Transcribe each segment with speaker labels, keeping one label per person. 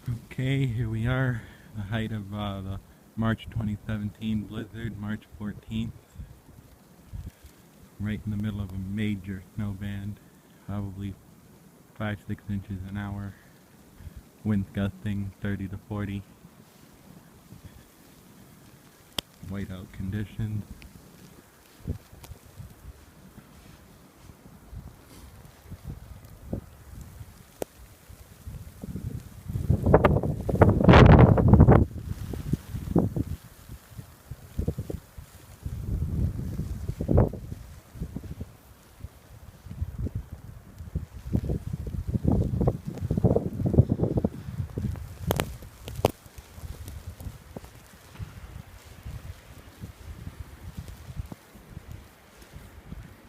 Speaker 1: Okay, here we are, the height of the March 2017 blizzard, March 14th, right in the middle of a major snow band, probably 5-6 inches an hour, winds gusting 30 to 40, whiteout conditions.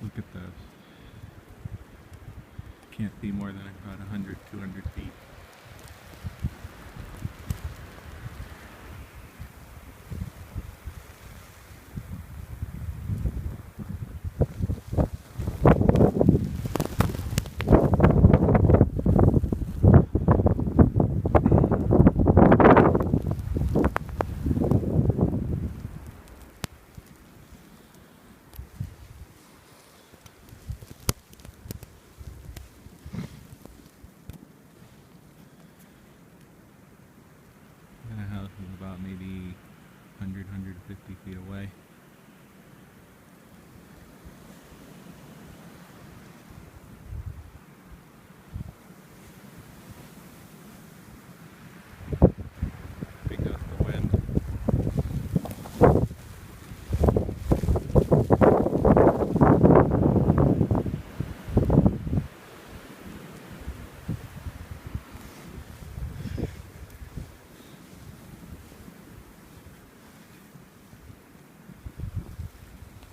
Speaker 1: Look at this. Can't see more than about 100, 200